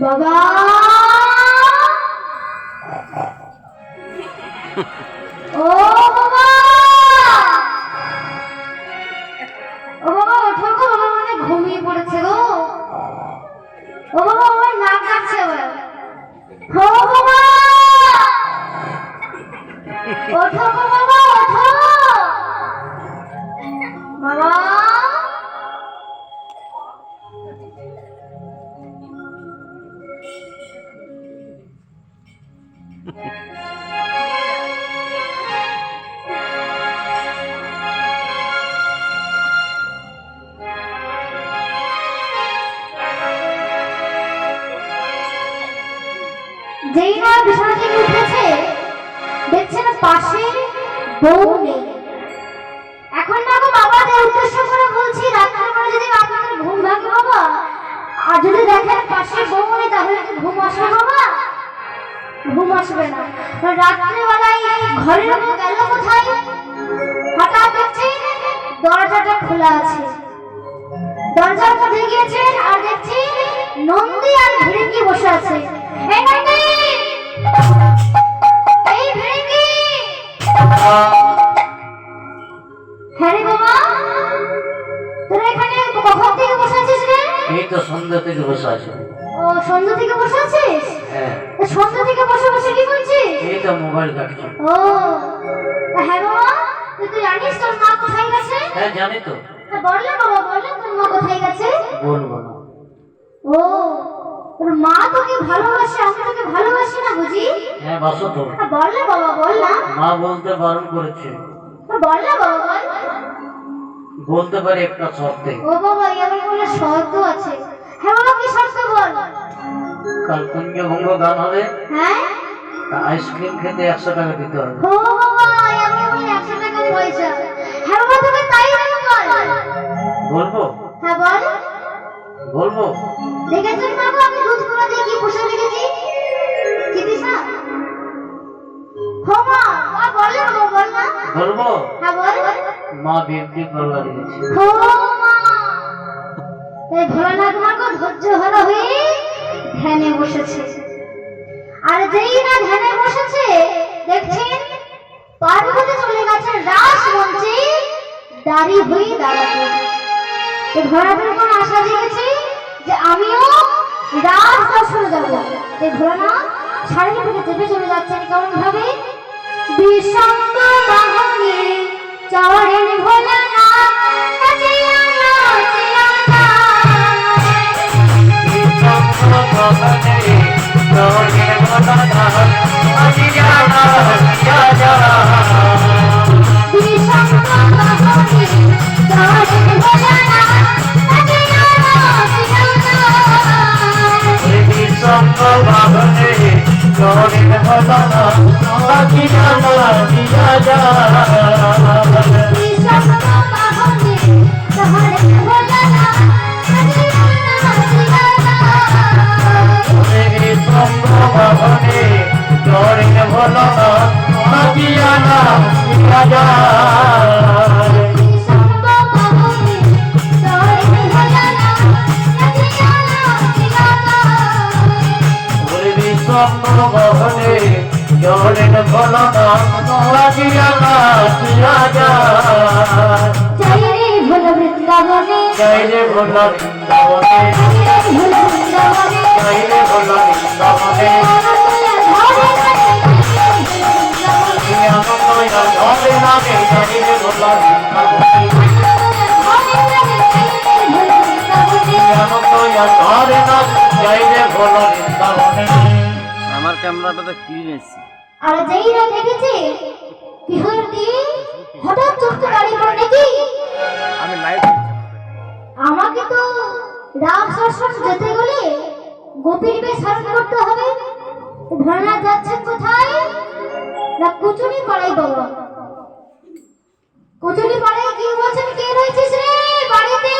বাবা ও বাবা ও বাবা ওঠো গো, বাবা মানে ঘুমিয়ে পড়েছে গো। ও বাবা আমার নাক কাটছে ও বাবা, ওঠো গো বাবা, ওঠো বাবা। যেই না বিছানা থেকে উঠেছে দেখছেন পাশে বউ নেই। এখন না গো বাবা যে উদ্দেশ্য করে বলছি, রাত্রে করে যদি আপনাদের ঘুম ভাঙে বাবা, আর যদি দেখেন পাশে বউ নেই তাহলে কি ঘুম আসবে বাবা? ঘুম আসবে না। রাত্রেবেলায় ঘরের মধ্যে গেল কোথায়, হঠাৎ দেখছি দরজাটা খোলা আছে। দরজার মধ্যে গিয়েছেন আর দেখছি নন্দী আর ভিড়কি বসে আছে। এই নন্দী, এই ভিড়কি। হ্যাঁ রে বাবা, তোরা এখানে কখন থেকে বসে আছিস রে? এই তো সন্ধ্যা থেকে বসে আছি। ও সন্ধ্যা থেকে বসে আছিস? হ্যাঁ। সন্ধ্যা থেকে বসে বসে কি করছিস? এই তো মোবাইল ঘাটছি। ও হ্যাঁ বাবা, তুই জানিস তোর মা কোথায় গেছে? হ্যাঁ জানি তো। বললে বাবা, বললে তোর মা কোথায় গেছে? বলবো না। ও তোর মা তোকে ভালোবাসে, আমি তোকে ভালোবাসি না বুঝি? হ্যাঁ বাসো তো। বললে বাবা, বল না। মা বলতে বারণ করেছে। বললে বাবা, বল। বলতে পারি একটা শর্তে। ও বাবা, এমন বলে শর্ত আছে? হ্যাঁ বাবা, কি শর্ত বল? কাল কুঞ্জভঙ্গ গান হবে, হ্যাঁ আইসক্রিম খেতে 100 টাকা দিতে হবে। ও বাবা, এমন বলে 100 টাকা পয়সা? হ্যাঁ বাবা, তোকে তাই দেবো, বল। বলবো? হ্যাঁ বল। বলবো। দেখেছিস বাবা, আমি দুধ করে দিয়ে কি পোষা রেখেছি, চিনিস না? মা বললে বাবা, বল না। বলবো? হ্যাঁ বল। মা বিউটি পার্লার গেছে। ও মা, এই ভোলানাথ মা গো ধৈর্য হারা হয়ে ধ্যানে বসেছে। আর যেই না ধ্যানে বসেছে দেখছেন পার্বতী চলে গেছে রাস মঞ্চে দাঁড়িয়ে হয়ে দাঁড়াতে। এই ভোলানাথের কোন আশা জেগেছে যে আমিও রাস দর্শনে যাব। এই ভোলানাথ শাড়ি থেকে চেপে চলে যাচ্ছেন কেমন ভাবে, বিষাক্ত বাহনে চড়েন ভোলানাথ, নাচিয়া নাচিয়া বিষাক্ত বাহনে চড়েন ভোলানাথ, নাচিয়া চাইলে ভোলা বৃন্দাবনে, চাইলে ভোলা বৃন্দাবনে, ধরে নামে চাইলে ভোলা বৃন্দাবনে, ধরে না চাইলে ভোলা বৃন্দাবনে। আমার ক্যামেরাটাতে কি নিয়েছি? আর যেই না দেখেছি কিশোর দি হঠাৎ চোখে গাড়ি পড়ে নাকি, আমি লাইভ আমাকে তো রাম শাসন যেতে গেলে গোপীর বেশ ধারণ করতে হবে। ভোলানাথ যাচ্ছেন কোথায় না কুচুনি পাড়াই বাবা। কুচুনি পাড়ায় কি বলছেন, কে রয়েছিস রে বাড়িতে?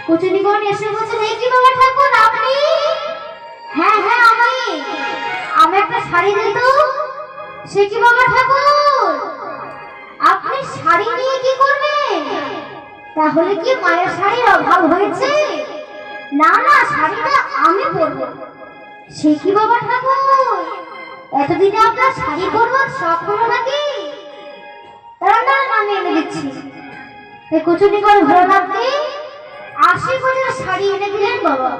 কুচুনিগণ এসে বলছেন, এই কি বাবা ঠাকুর আপনি? হ্যাঁ হ্যাঁ আমি একটা শাড়ি দিত। সে কি বাবা ঠাকুর, আপনি শাড়ি নিয়ে কি করবেন? তাহলে কি মায়ের শাড়ির অভাব হয়েছে? না না, শাড়িটা আমি পরবো। সে কি বাবা ঠাকুর, এতদিনে আপনার শাড়ি পরবার শখ হলো নাকি? তারা না, আমি এনে দিচ্ছি। এই কচুরি করে ভোলানাথকে 80 কোটির শাড়ি এনে দিলেন বাবা।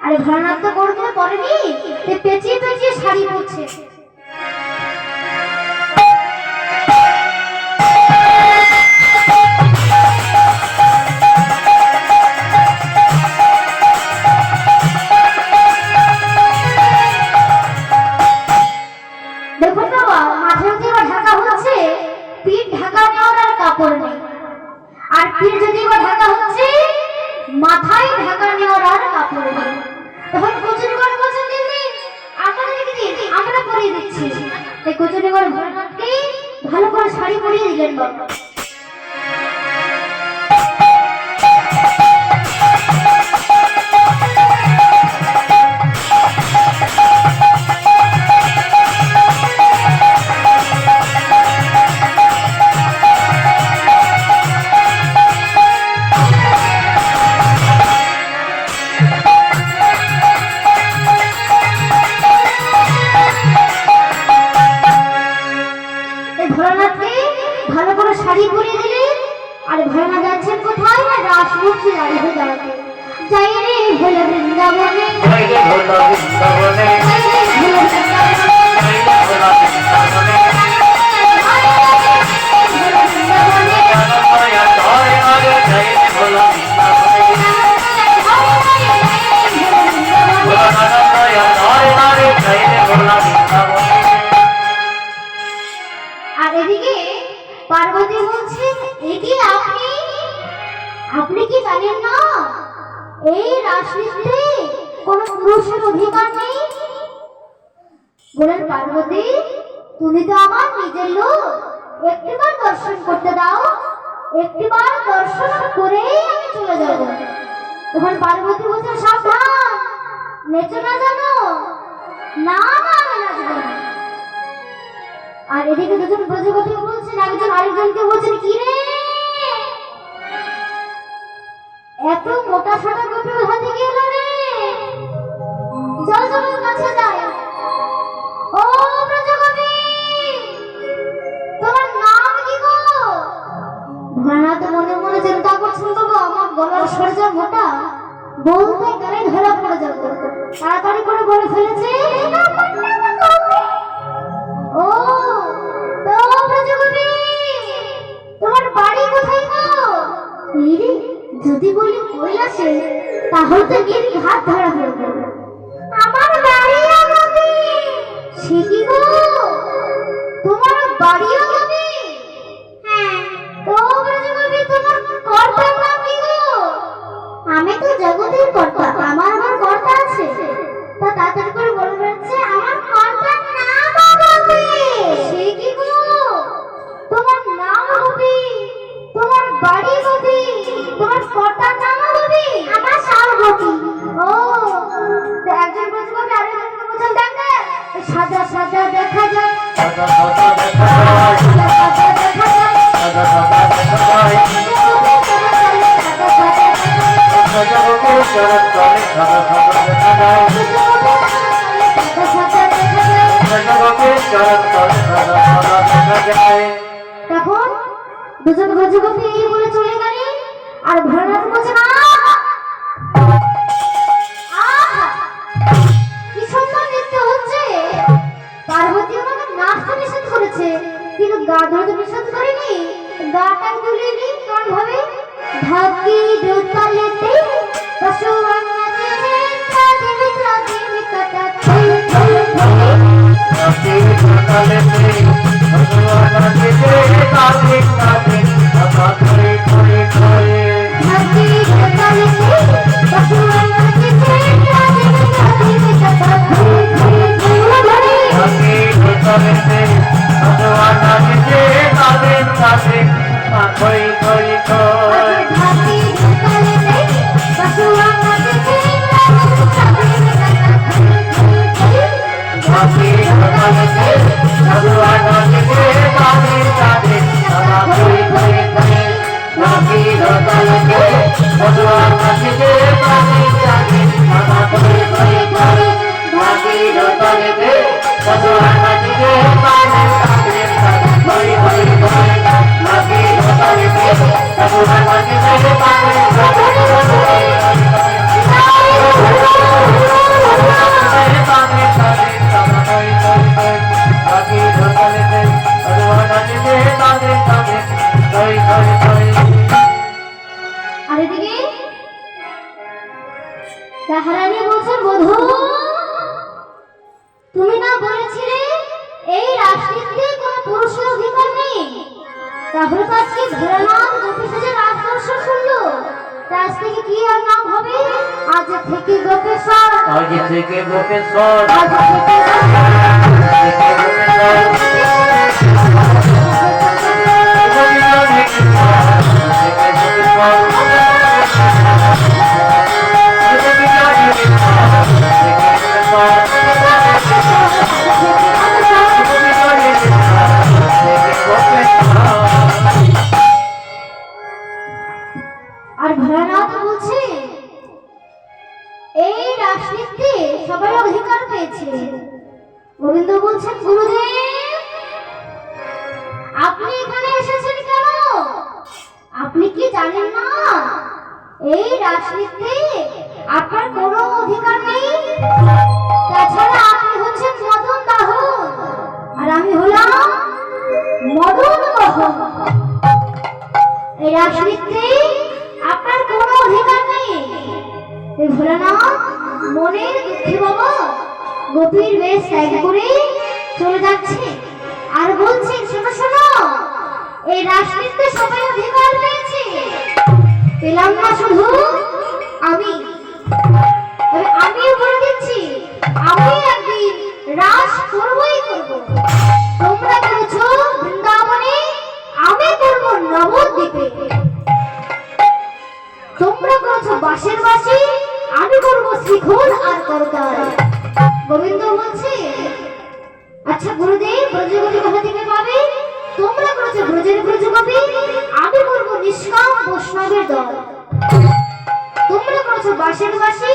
আরে ভোলানাথ তো করতে পরেনি, পেঁচিয়ে পেঁচিয়ে শাড়ি পরছে। দেখুন বাবা, মাথায় যদি বা ঢাকা হচ্ছে, পিঠ ঢাকা নেওয়ার আর কাপড় নেই। আর পিঠ যদি বা ঢাকা হচ্ছে, মাথায় ঢাকা নেওয়ার আর কাপড় নেই। তখন কচুরি করে বলছেন দিদি আপনাদেরকে দিন, আমরা পরিয়ে দিচ্ছি। এই কচুরি করে ভোলানাথকে ভালো করে শাড়ি পরিয়ে দিলেন বাবা। ভোলানাথকে ভালো করে শাড়ি পরিয়ে দিলেন। আর ভোলানাথ যাচ্ছেন কোথায়? না রাসমুখী দাঁড়িয়ে দাঁড়াতে। যাই রে ভোলা বৃন্দাবনে, যাই রে ভোলা বৃন্দাবনে, যাই রে ভোলা বৃন্দাবনে, যাই রে ভোলা বৃন্দাবনে। ভোলা বৃন্দাবনে, জনমায়া ধরে মারে, যাই রে ভোলা বৃন্দাবনে। ভোলা জনমায়া ধরে মারে, যাই রে ভোলা বৃন্দাবনে। আর এদিকে পার্বতী বলছেন, এটি আপনি কি জানেন না এই রাসলীলাতে কোন পুরুষের অধিকার নেই? বলেন পার্বতী, তুমি তো আমার নিজের লোক, একটিবার দর্শন করতে দাও, একটিবার দর্শন করেই আমি চলে যাব। তখন পার্বতী বলছে, সাবধান, নেচে না জানো? না না, আমি নাচবো না। আর এদিকে দুজন ব্রজবতী বলছেন, একজন আরেকজনকে বলছেন, কি রে এত মোটা সাদা গোপী হাতে গেল রে, চল চল কাছে যাই। ও ব্রজবতী, তোমার নাম কি গো? ভোলানাথ মনে মনে চিন্তা করছেন, বাবা আমার গলার সরজা মোটা, বলতে গেলে ধরা পড়ে যাবে। তাড়াতাড়ি করে বলে ফেলেছে, ও তো ব্রজবতী, তোমার বাড়ি কোথায় গো? ইরে, যদি বলি কৈলাসে, তাহলে তো গিয়ে হাত ধরা পড়বে। আমার বাড়ি আগামী। সে কি গো, তোমার বাড়ি আগামী? হ্যাঁ। তো ব্রজবতী, তোমার কর্তার নাম কি গো? আমি তো জগতের কর্তা, আমার কর্তা আছে। তা তাড়াতাড়ি করে বলে ফেলছে, আমার কর্তার নাম আগামী। সে কি গো, তোমার নাম গোপী, তোমার বাড়ি গোপী, তোমার কর্তার নাম গোপী? আমার সব গোপী। ও, তো একজন ব্রজবতী আরেকজনকে বলছেন, দেখ সাদা সাদা দেখা যায়, সাদা সাদা দেখা যায়, সাদা সাদা দেখা যায়, সাদা সাদা দেখা যায়। ব্রজবতী চরণ তলে সাদা সাদা দেখা যায়। ব্রজবতী চরণ তলে সাদা সাদা দেখা যায়। তখন দুজন ব্রজবতী এই বলে চলে গেলেন। আর ভোলানাথ বলছে, কি সুন্দর নৃত্য হচ্ছে। পার্বতী আমাকে নাচতে নিষেধ করেছে, কিন্তু গা ধরে তো নিষেধ করেনি। গাটা তুলে নি কেমন ভাবে, ঢাকি দোতালেতে পশু নাচে, তাদের তাদের কাটাতে। রাতে সকালেতে ভগবান নাচে, কাঁদে কাঁদে কথা ধরে ধরে ধরে। ঢাকি দোতালেতে পশু নাচে, তাদের তাদের কাটাতে। রাতে সকালেতে ভগবান নাচে, কাঁদে কাঁদে খই খই খই। ঢাকি দোতালেতে পশু নাচে, রাতে সকালেতে ভগবান নাচে, কাঁদে কাঁদে কথা ধরে ধরে ধরে। রাতে আর এদিকে রাহারানী বলছেন, বধূ তুমি না বলেছিলে এই রাজনীতিতে কোনো পুরুষের অধিকার নেই, তাহলে তো আজকে ভোলানাথ গোপী সেজে রাজ দর্শন করলো, তা আজ থেকে কি আর নাম হবে? আজ থেকে গোপেশ্বর, আজ থেকে গোপেশ্বর, আজ থেকে আর ভোলানাথ বলছে এই রাজনীতিতে সবাই অধিকার পেয়েছে। গোবিন্দ বলছেন, গুরুদেব আপনি এখানে এসেছেন কেন? আপনি কি জানেন না এই রাজনীতিতে আপনার কোনো অধিকার নেই? তাছাড়া আপনি হচ্ছেন মদন দাহন আর আমি হলাম মদন মোহন। এই রাজনীতিতে আপনার কোনো অধিকার নেই। এই ভোলানাথ মনের দুঃখী বাবা গোপীর বেশ ত্যাগ করে চলে যাচ্ছে আর বলছে, শোনো শোনো এই রাজনীতিতে সবাই অধিকার পেয়েছে, পেলাম না শুধু আমি, তবে আমিও বলে দিচ্ছি আমি একদিন রাজ করবই করব। তোমরা করেছো বৃন্দাবনে, আমি করবো নবদ্বীপে। তোমরা করেছো বাঁশের বাঁশি, আমি করবো শিখর আর করতাল। গোবিন্দ বলছে, আচ্ছা গুরুদেব ব্রজগোপী কোথা থেকে পাবে? তোমরা করেছো ব্রজের ব্রজগোপী, আমি করবো নিষ্কাম বৈষ্ণবের দল। তোমরা করেছো বাঁশের বাঁশি,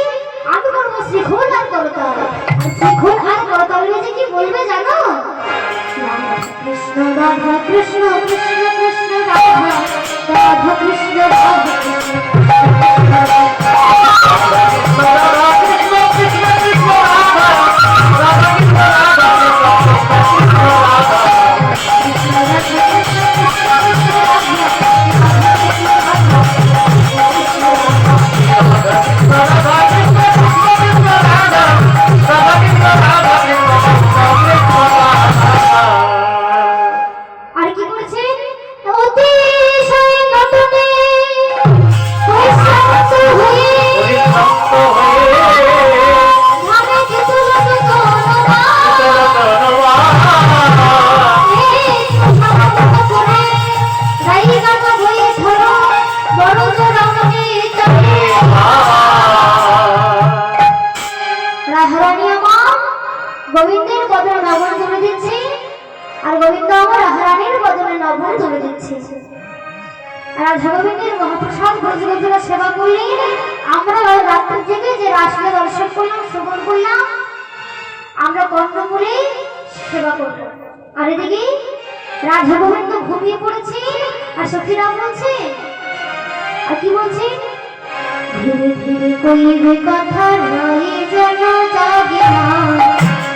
আমি করবো শিখর আর করতাল। শিখর আর করতাল যে কি বলবে জানো? কৃষ্ণ রাধা কৃষ্ণ কৃষ্ণ কৃষ্ণ রাধা রাধা কৃষ্ণ রাধা কৃষ্ণ। আর কি করেছে? অতিশয় নটনে পরিশ্রান্ত হয়ে ধামে যেতুলন গণবা। এই সমাগত করে রাইগান হয়ে ধরো বড় রমণী চলে। রাহারানী আমার গোবিন্দের বদলে নবন তুলে দিচ্ছে, আর গোবিন্দ আমার রাহারানীর বদলে নবন তুলে দিচ্ছে। আর রাধা গোবিন্দের মহাপ্রসাদ ব্রজগোপীরা সেবা করলে আমরা রাত্রির জেগে যে রাসলীলা দর্শন করলাম, শ্রবণ করলাম, আমরা কর্ণমূলে সেবা করব। আর এদিকে রাধা গোবিন্দ ঘুমিয়ে পড়েছে আর সখীরাম বলছে, আর কি বলছে? ধীরে ধীরে কইবে কথা নাই যেন জাগে না,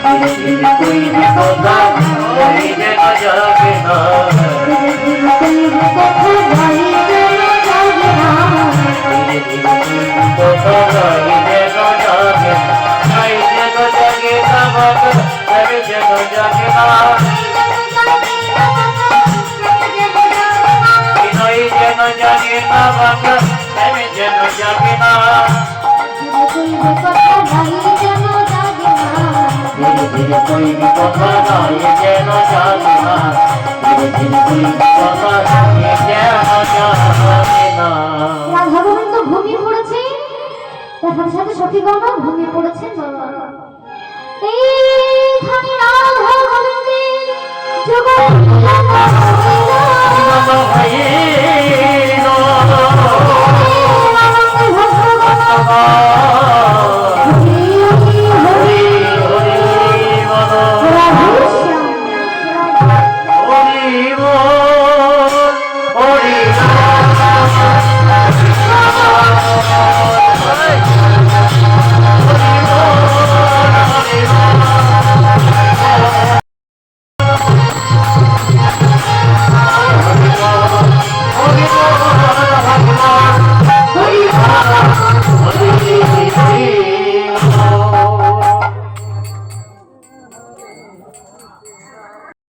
ধীরে ধীরে কইবে কথা নাই যেন জাগে না, ধীরে ধীরে কইবে কথা নাই যেন জাগে না, ধীরে ধীরে কইবে কথা নাই যেন জাগে না, নাই যেন জাগে না বাবা, নাই যেন জাগে না, নাই যেন জাগে না বাবা, নাই যেন জাগে না, ধীরে কথা নাই যেন জাগে না, ধীরে ধীরে কইবে কথা নাই যেন জাগে না, ধীরে ধীরে কইবে কথা নাই যেন জাগে না। রাধা গোবিন্দ ঘুমিয়ে পড়েছে, তার সাথে সাথে সখীগণ ঘুমিয়ে পড়েছে। এই ধানি রাধা গোবিন্দের জগৎ